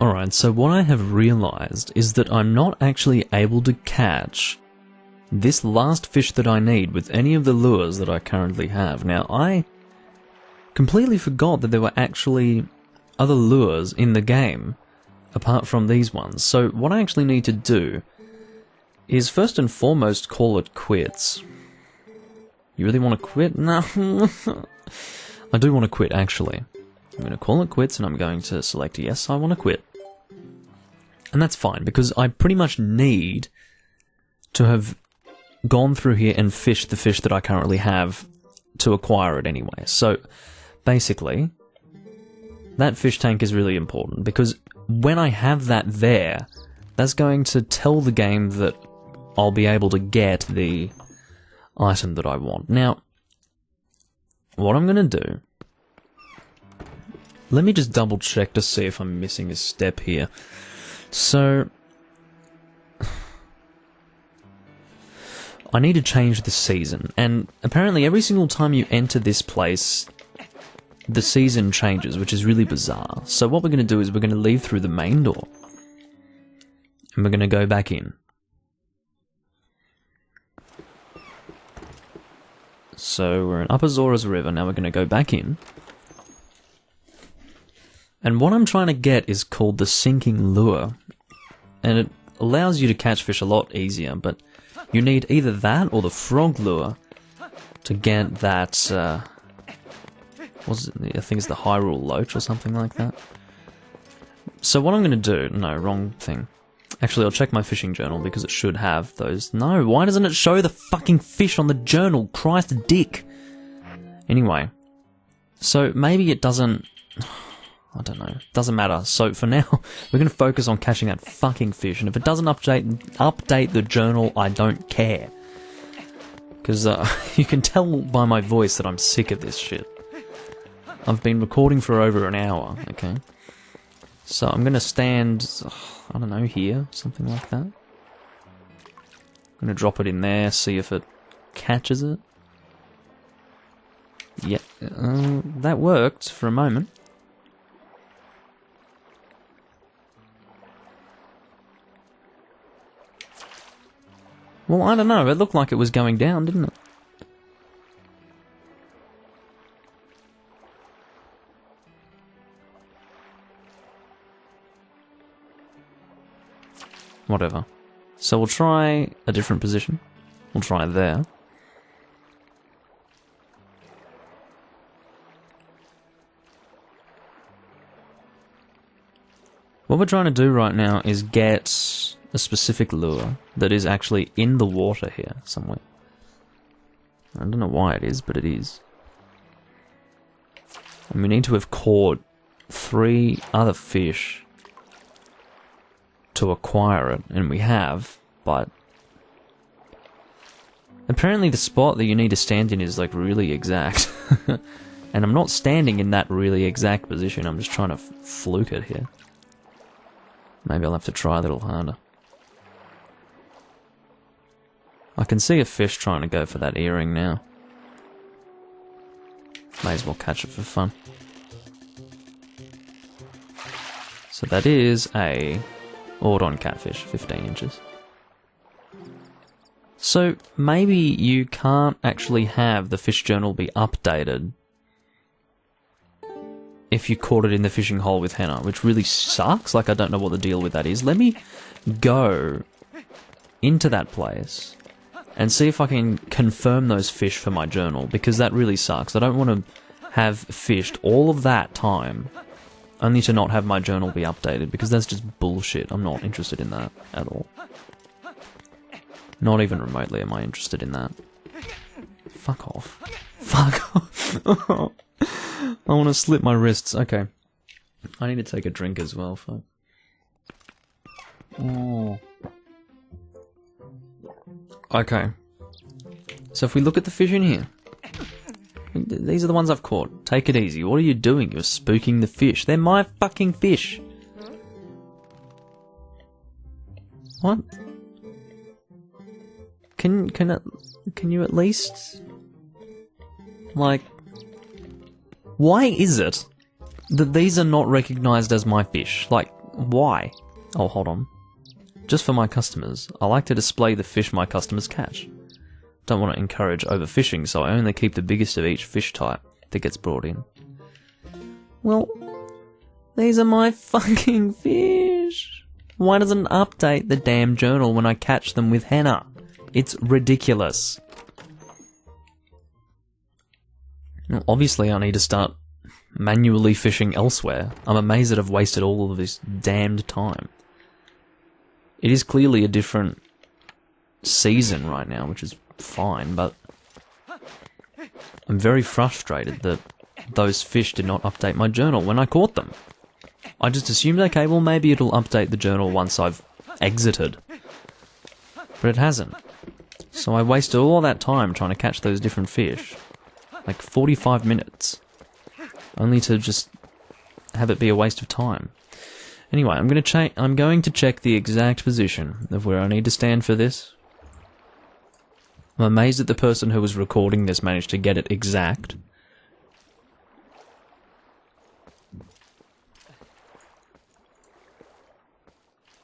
Alright, so what I have realized is that I'm not actually able to catch this last fish that I need with any of the lures that I currently have. Now, I completely forgot that there were actually other lures in the game apart from these ones. So what I actually need to do is first and foremost call it quits. You really want to quit? No. I do want to quit, actually. I'm going to call it quits and I'm going to select yes, I want to quit. And that's fine, because I pretty much need to have gone through here and fished the fish that I currently have to acquire it anyway. So, basically, that fish tank is really important, because when I have that there, that's going to tell the game that I'll be able to get the item that I want. Now, what I'm going to do... Let me just double check to see if I'm missing a step here. So... I need to change the season, and apparently every single time you enter this place, the season changes, which is really bizarre. So what we're going to do is we're going to leave through the main door, and we're going to go back in. So we're in Upper Zora's River, now we're going to go back in. And what I'm trying to get is called the Sinking Lure, and it allows you to catch fish a lot easier, but you need either that or the Frog Lure to get that, what's it? I think it's the Hyrule Loach or something like that. So what I'm going to do... No, wrong thing. Actually, I'll check my fishing journal because it should have those... No, why doesn't it show the fucking fish on the journal? Christ dick! Anyway. So maybe it doesn't... I don't know. Doesn't matter. So for now, we're going to focus on catching that fucking fish. And if it doesn't update the journal, I don't care. Because you can tell by my voice that I'm sick of this shit. I've been recording for over an hour, okay? So I'm going to stand, I don't know, here, something like that. I'm going to drop it in there, see if it catches it. Yep, that worked for a moment. Well, I don't know, it looked like it was going down, didn't it? Whatever. So we'll try a different position. We'll try there. What we're trying to do right now is get a specific lure that is actually in the water here somewhere. I don't know why it is, but it is. And we need to have caught 3 other fish to acquire it, and we have, but apparently the spot that you need to stand in is like really exact. And I'm not standing in that really exact position, I'm just trying to fluke it here. Maybe I'll have to try a little harder. I can see a fish trying to go for that earring now. May as well catch it for fun. So that is a Ordon catfish, 15 inches. So maybe you can't actually have the fish journal be updated if you caught it in the fishing hole with Hena, which really sucks. Like, I don't know what the deal with that is. Let me go into that place and see if I can confirm those fish for my journal, because that really sucks. I don't want to have fished all of that time only to not have my journal be updated, because that's just bullshit. I'm not interested in that at all. Not even remotely am I interested in that. Fuck off. Fuck off. I want to slip my wrists. Okay. I need to take a drink as well, fuck. Oh. Okay. So if we look at the fish in here, these are the ones I've caught. Take it easy. What are you doing? You're spooking the fish. They're my fucking fish. What? Can you at least, like, why is it that these are not recognized as my fish? Like, Why? Oh, hold on. Just for my customers. I like to display the fish my customers catch. Don't want to encourage overfishing, so I only keep the biggest of each fish type that gets brought in. Well, these are my fucking fish. Why doesn't it update the damn journal when I catch them with Hena? It's ridiculous. Well, obviously I need to start manually fishing elsewhere. I'm amazed that I've wasted all of this damned time. It is clearly a different season right now, which is fine, but I'm very frustrated that those fish did not update my journal when I caught them. I just assumed, okay, well maybe it'll update the journal once I've exited. But it hasn't. So I wasted all that time trying to catch those different fish. Like 45 minutes. Only to just have it be a waste of time. Anyway, I'm going to check the exact position of where I need to stand for this. I'm amazed that the person who was recording this managed to get it exact.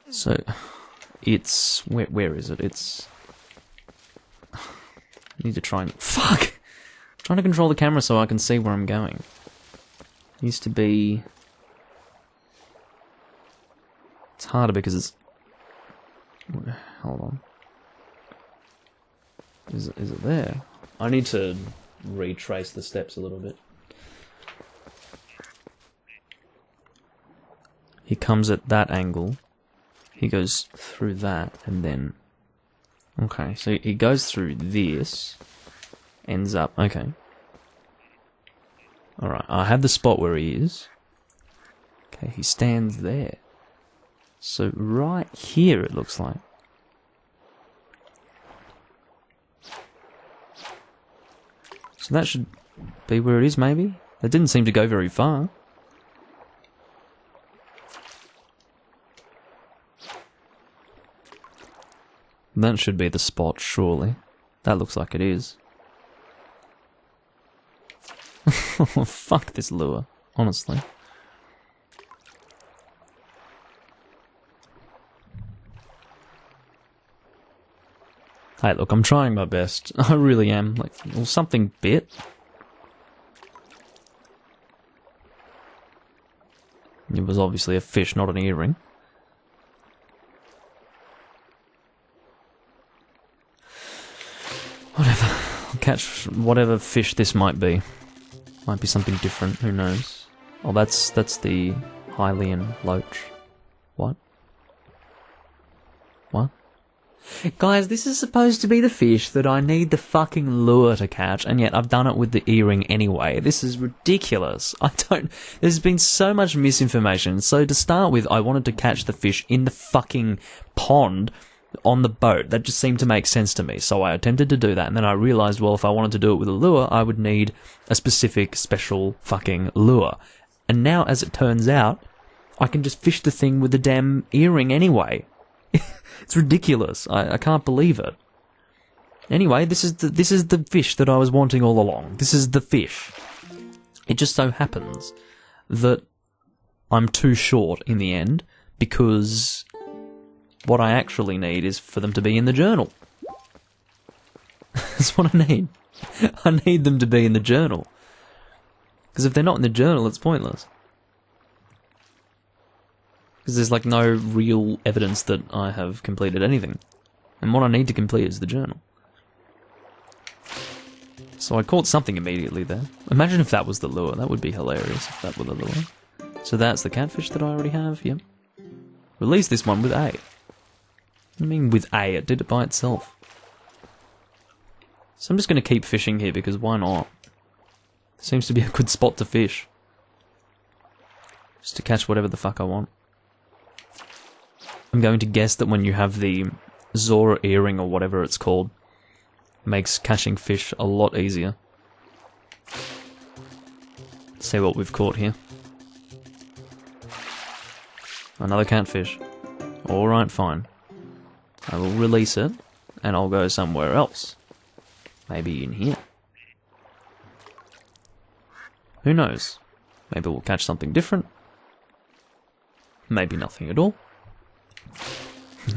So, it's... Where is it? It's... I need to try and... Fuck! I'm trying to control the camera so I can see where I'm going. It used to be... It's harder because it's... Hold on. Is it there? I need to retrace the steps a little bit. He comes at that angle. He goes through that, and then... Okay, so he goes through this, ends up... Okay. Alright, I have the spot where he is. Okay, he stands there. So right here it looks like. So that should be where it is, maybe? It didn't seem to go very far. That should be the spot, surely. That looks like it is. Fuck this lure, honestly. Hey, look, I'm trying my best. I really am. Like, well, something bit. It was obviously a fish, not an earring. Whatever. I'll catch whatever fish this might be. Might be something different, who knows. Oh, that's the Hylian loach. What? What? Guys, this is supposed to be the fish that I need the fucking lure to catch, and yet I've done it with the earring anyway. This is ridiculous. There's been so much misinformation. So to start with, I wanted to catch the fish in the fucking pond on the boat. That just seemed to make sense to me. So I attempted to do that, and then I realized, well, if I wanted to do it with a lure, I would need a specific, special fucking lure. And now, as it turns out, I can just fish the thing with the damn earring anyway. It's ridiculous. I can't believe it. Anyway, this is the fish that I was wanting all along. This is the fish. It just so happens that I'm too short in the end, because what I actually need is for them to be in the journal. That's what I need. I need them to be in the journal. Because if they're not in the journal, it's pointless. Because there's like no real evidence that I have completed anything. And what I need to complete is the journal. So I caught something immediately there. Imagine if that was the lure. That would be hilarious if that were the lure. So that's the catfish that I already have, yep. Release this one with A. I mean with A, it did it by itself. So I'm just going to keep fishing here because why not? Seems to be a good spot to fish. Just to catch whatever the fuck I want. I'm going to guess that when you have the Zora Earring or whatever it's called, it makes catching fish a lot easier. Let's see what we've caught here. Another catfish. Alright, fine. I will release it, and I'll go somewhere else. Maybe in here. Who knows? Maybe we'll catch something different. Maybe nothing at all.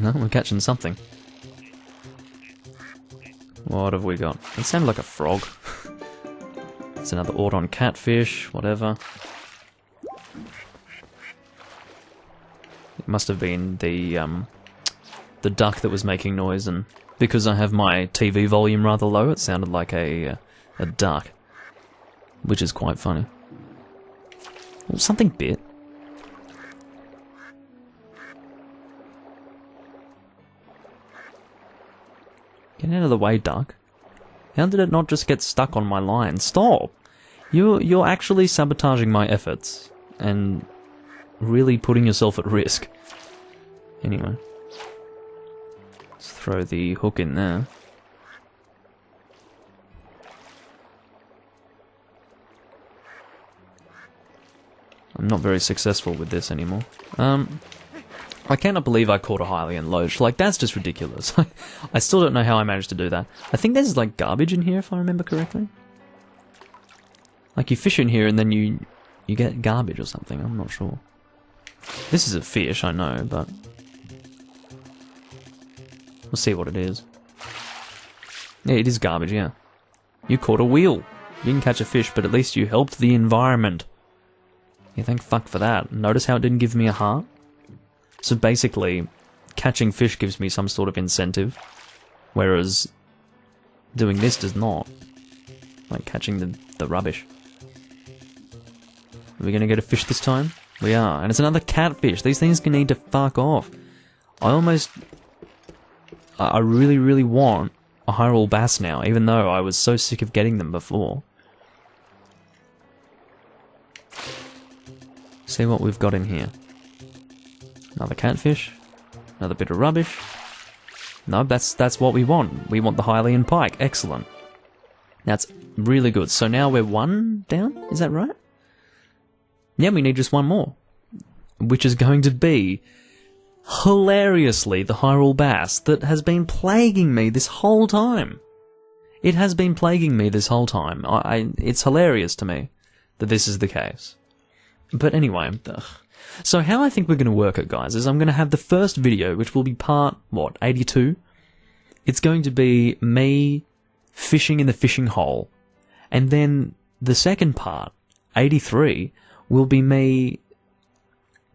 No, we're catching something. What have we got? It sounded like a frog. It's another Audon catfish, whatever. It must have been the duck that was making noise, and because I have my TV volume rather low, it sounded like a duck, which is quite funny. Well, something bit. Get out of the way, duck. How did it not just get stuck on my line? Stop! You're actually sabotaging my efforts, and really putting yourself at risk. Anyway. Let's throw the hook in there. I'm not very successful with this anymore. I cannot believe I caught a Hylian loach. Like, that's just ridiculous. I still don't know how I managed to do that. I think there's, like, garbage in here, if I remember correctly. Like, you fish in here and then you get garbage or something. I'm not sure. This is a fish, I know, but... we'll see what it is. Yeah, it is garbage, yeah. You caught a wheel. You didn't catch a fish, but at least you helped the environment. Yeah, thank fuck for that. Notice how it didn't give me a heart? So basically, catching fish gives me some sort of incentive, whereas doing this does not. Like catching the rubbish. Are we gonna get a fish this time? We are, and it's another catfish. These things can need to fuck off. I really, really want a Hyrule bass now, even though I was so sick of getting them before. See what we've got in here. Another catfish. Another bit of rubbish. No, that's what we want. We want the Hylian pike. Excellent. That's really good. So now we're one down? Is that right? Yeah, we need just one more. Which is going to be, hilariously, the Hyrule bass that has been plaguing me this whole time. It has been plaguing me this whole time. It's hilarious to me that this is the case. But anyway, so how I think we're going to work it, guys, is I'm going to have the first video, which will be part, 82? It's going to be me fishing in the fishing hole. And then the second part, 83, will be me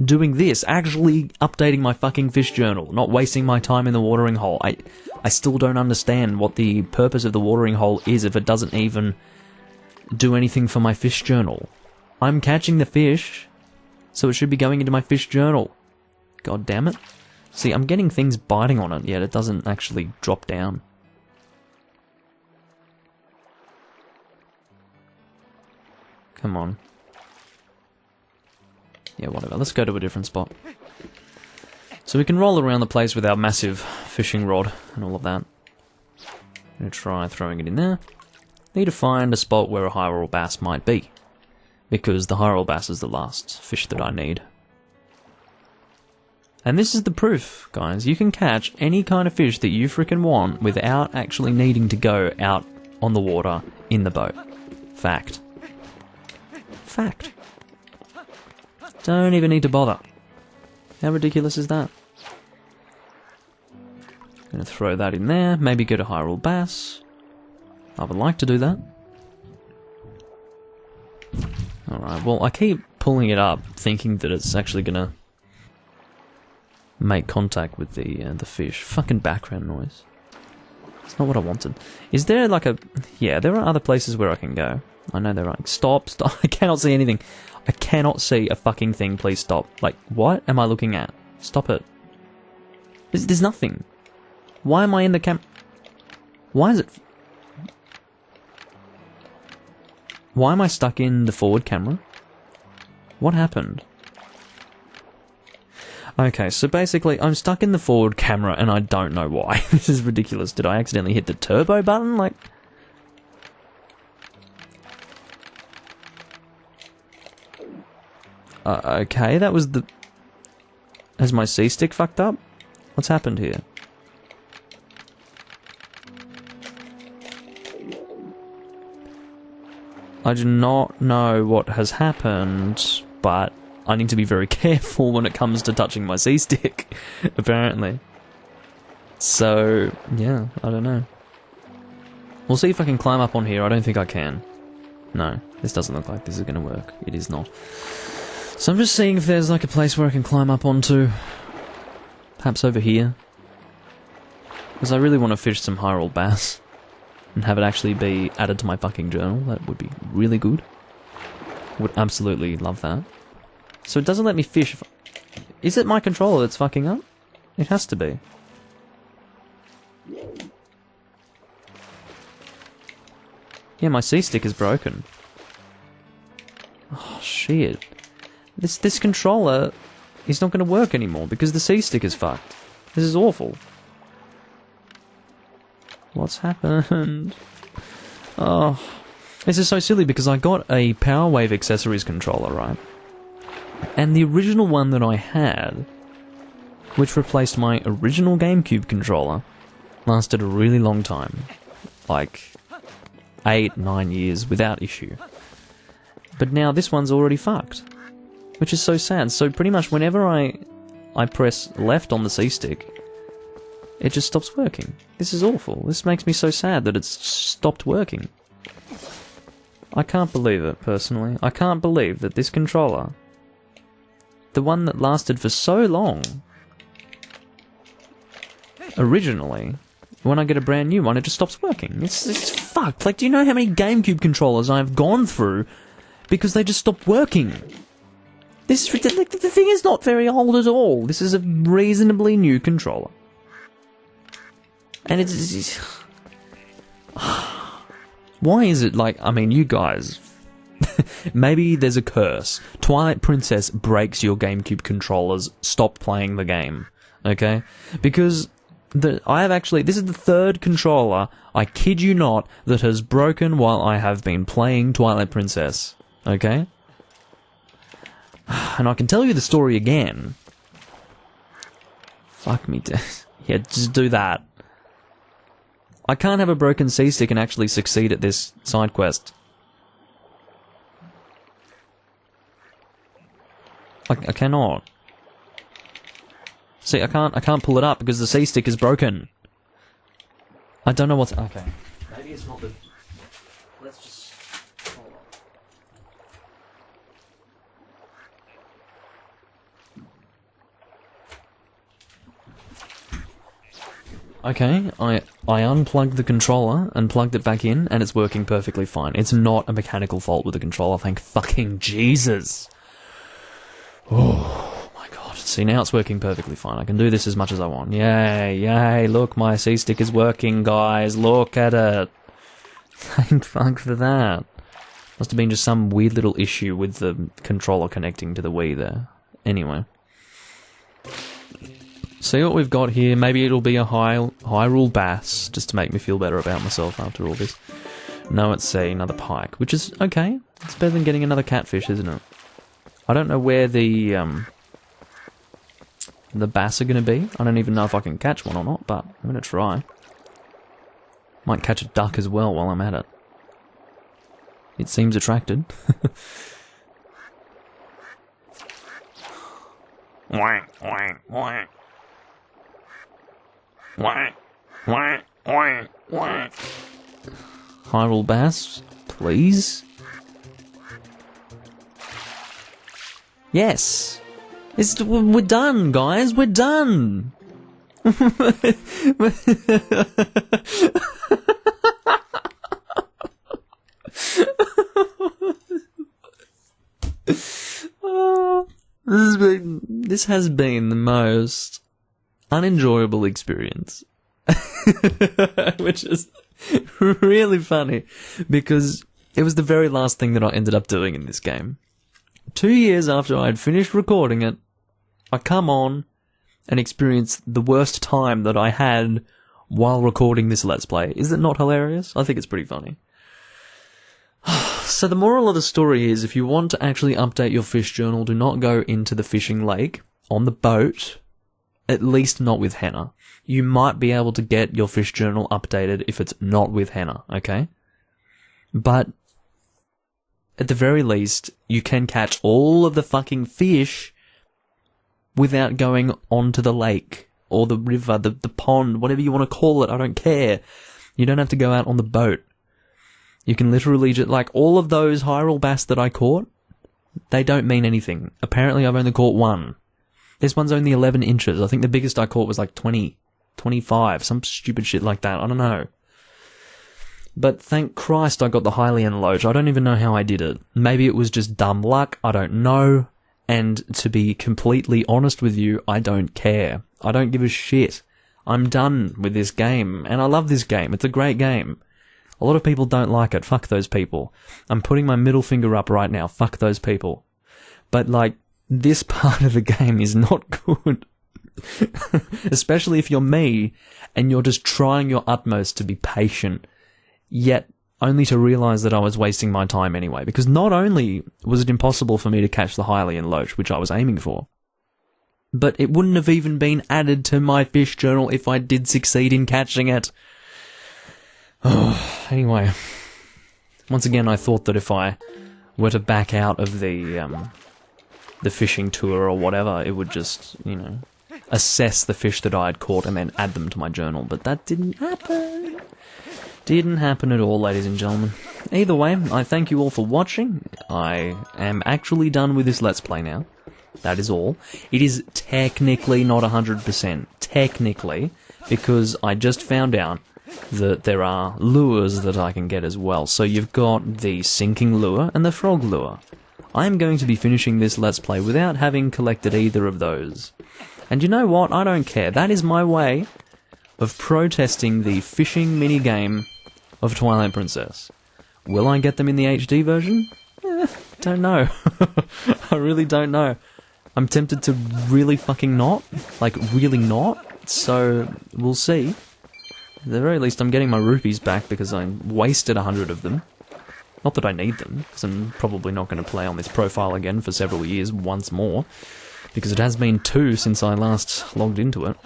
doing this, actually updating my fucking fish journal, not wasting my time in the watering hole. I still don't understand what the purpose of the watering hole is if it doesn't even do anything for my fish journal. I'm catching the fish, so it should be going into my fish journal. God damn it. See, I'm getting things biting on it, yet it doesn't actually drop down. Come on. Yeah, whatever. Let's go to a different spot. So we can roll around the place with our massive fishing rod and all of that. I'm going to try throwing it in there. Need to find a spot where a Hyrule bass might be, because the Hyrule bass is the last fish that I need. And this is the proof, guys. You can catch any kind of fish that you freaking want without actually needing to go out on the water in the boat. Fact. Fact. Don't even need to bother. How ridiculous is that? Gonna throw that in there, maybe get a Hyrule bass. I would like to do that. Alright, well, I keep pulling it up, thinking that it's actually gonna make contact with the fish. Fucking background noise. It's not what I wanted. Is there like a... Yeah, there are other places where I can go. I know there are. Stop, stop. I cannot see anything. I cannot see a fucking thing. Please stop. Like, what am I looking at? Stop it. There's nothing. Why am I in the Why is it... Why am I stuck in the forward camera? What happened? Okay, so basically, I'm stuck in the forward camera and I don't know why. This is ridiculous. Did I accidentally hit the turbo button? Like... okay, that was the... Has my C-stick fucked up? What's happened here? I do not know what has happened, but I need to be very careful when it comes to touching my C-stick, apparently. So, yeah, I don't know. We'll see if I can climb up on here. I don't think I can. No, this doesn't look like this is going to work. It is not. So I'm just seeing if there's like a place where I can climb up onto. Perhaps over here. Because I really want to fish some Hyrule bass. And have it actually be added to my fucking journal. That would be really good. Would absolutely love that. So it doesn't let me fish. Is it my controller that's fucking up? It has to be. Yeah, my C-stick is broken. Oh, shit. This controller is not going to work anymore because the C-stick is fucked. This is awful. What's happened? Oh. This is so silly because I got a Power Wave Accessories controller, right? And the original one that I had, which replaced my original Gamecube controller, lasted a really long time. Like 8, 9 years without issue. But now this one's already fucked. Which is so sad. So pretty much whenever I press left on the C-stick, it just stops working. This is awful. This makes me so sad that it's stopped working. I can't believe it, personally. I can't believe that this controller, the one that lasted for so long, originally, when I get a brand new one, it just stops working. It's fucked. Like, do you know how many GameCube controllers I've gone through because they just stopped working? This is ridiculous. The thing is not very old at all. This is a reasonably new controller. And it's why is it like, I mean, you guys, maybe there's a curse. Twilight Princess breaks your GameCube controllers, stop playing the game, okay? Because I have actually, this is the third controller, I kid you not, that has broken while I have been playing Twilight Princess, okay? And I can tell you the story again. Fuck me, yeah, just do that. I can't have a broken C-stick and actually succeed at this side quest. I cannot. See, I can't pull it up because the C-stick is broken. I don't know what's... Okay. Maybe it's not the... Let's just... Hold on. Okay, I unplugged the controller and plugged it back in, and it's working perfectly fine. It's not a mechanical fault with the controller, thank fucking Jesus. Oh my god. See, now it's working perfectly fine. I can do this as much as I want. Yay, yay, look, my C-stick is working, guys. Look at it. Thank fuck for that. Must have been just some weird little issue with the controller connecting to the Wii there. Anyway. See what we've got here. Maybe it'll be a Hyrule bass, just to make me feel better about myself after all this. No, it's another pike, which is okay. It's better than getting another catfish, isn't it? I don't know where the bass are going to be. I don't even know if I can catch one or not, but I'm going to try. Might catch a duck as well while I'm at it. It seems attracted. Hyrule bass, please. Yes! We're done, guys, we're done! This has been the most unenjoyable experience. Which is really funny, because it was the very last thing that I ended up doing in this game. 2 years after I had finished recording it, I come on and experience the worst time that I had while recording this Let's Play. Is it not hilarious? I think it's pretty funny. So the moral of the story is, if you want to actually update your fish journal, do not go into the fishing lake on the boat, at least not with Hena. You might be able to get your fish journal updated if it's not with Hena, okay? But at the very least, you can catch all of the fucking fish without going onto the lake, or the river, the pond, whatever you want to call it, I don't care. You don't have to go out on the boat. You can literally just, like, all of those Hyrule bass that I caught, they don't mean anything. Apparently I've only caught one. This one's only 11 inches. I think the biggest I caught was like 20, 25, some stupid shit like that. I don't know. But thank Christ I got the Hylian Loach. I don't even know how I did it. Maybe it was just dumb luck. I don't know. And to be completely honest with you, I don't care. I don't give a shit. I'm done with this game. And I love this game. It's a great game. A lot of people don't like it. Fuck those people. I'm putting my middle finger up right now. Fuck those people. But, like, this part of the game is not good. Especially if you're me, and you're just trying your utmost to be patient, yet only to realise that I was wasting my time anyway. Because not only was it impossible for me to catch the Hylian Loach, which I was aiming for, but it wouldn't have even been added to my fish journal if I did succeed in catching it. Oh, anyway, once again, I thought that if I were to back out of the fishing tour or whatever, it would just, you know, assess the fish that I had caught and then add them to my journal. But that didn't happen. Didn't happen at all, ladies and gentlemen. Either way, I thank you all for watching. I am actually done with this Let's Play now. That is all. It is technically not 100%. Technically, because I just found out that there are lures that I can get as well. So you've got the sinking lure and the frog lure. I am going to be finishing this Let's Play without having collected either of those. And you know what? I don't care. That is my way of protesting the fishing minigame of Twilight Princess. Will I get them in the HD version? Don't know. I really don't know. I'm tempted to really fucking not. Like, really not. So, we'll see. At the very least, I'm getting my rupees back because I wasted 100 of them. Not that I need them, because I'm probably not going to play on this profile again for several years once more, because it has been 2 since I last logged into it.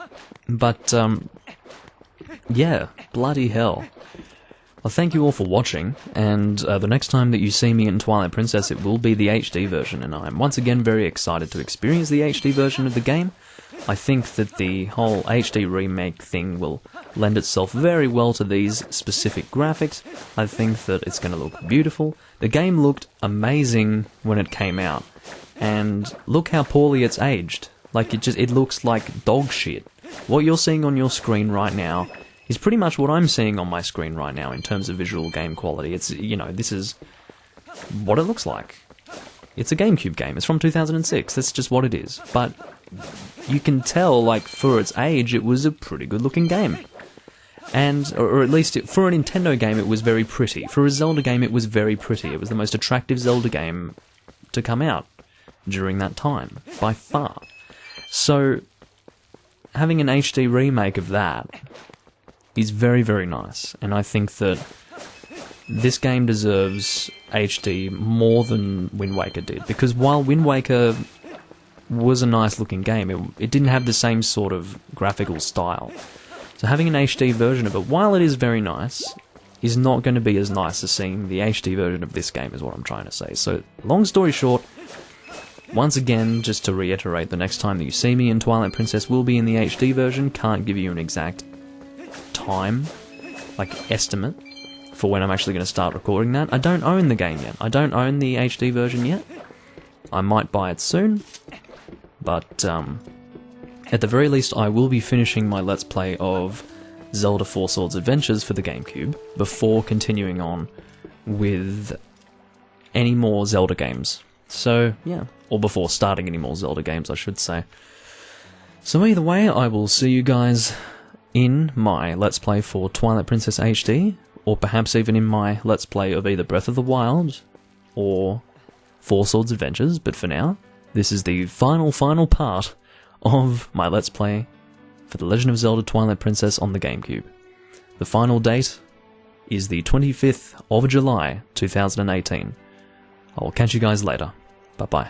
But, yeah, bloody hell. Well, thank you all for watching, and the next time that you see me in Twilight Princess, it will be the HD version, and I'm once again very excited to experience the HD version of the game. I think that the whole HD remake thing will lend itself very well to these specific graphics. I think that it's going to look beautiful. The game looked amazing when it came out, and look how poorly it's aged. Like, it looks like dog shit. What you're seeing on your screen right now is pretty much what I'm seeing on my screen right now in terms of visual game quality. It's, you know, this is what it looks like. It's a Gamecube game. It's from 2006. That's just what it is. But you can tell, like, for its age, it was a pretty good-looking game. And, or at least, for a Nintendo game, it was very pretty. For a Zelda game, it was very pretty. It was the most attractive Zelda game to come out during that time, by far. So, having an HD remake of that is very, very nice. And I think that this game deserves HD more than Wind Waker did. Because while Wind Waker was a nice looking game, it didn't have the same sort of graphical style. So having an HD version of it, while it is very nice, is not going to be as nice as seeing the HD version of this game, is what I'm trying to say. So, long story short, once again, just to reiterate, the next time that you see me in Twilight Princess will be in the HD version. Can't give you an exact time, like estimate, for when I'm actually going to start recording that. I don't own the game yet. I don't own the HD version yet. I might buy it soon, but at the very least I will be finishing my Let's Play of Zelda 4 Swords Adventures for the Gamecube before continuing on with any more Zelda games. So, yeah. Or before starting any more Zelda games, I should say. So either way, I will see you guys in my Let's Play for Twilight Princess HD, or perhaps even in my Let's Play of either Breath of the Wild or 4 Swords Adventures, but for now, this is the final part of my Let's Play for The Legend of Zelda Twilight Princess on the Gamecube. The final date is the 25th of July, 2018. I will catch you guys later. Bye-bye.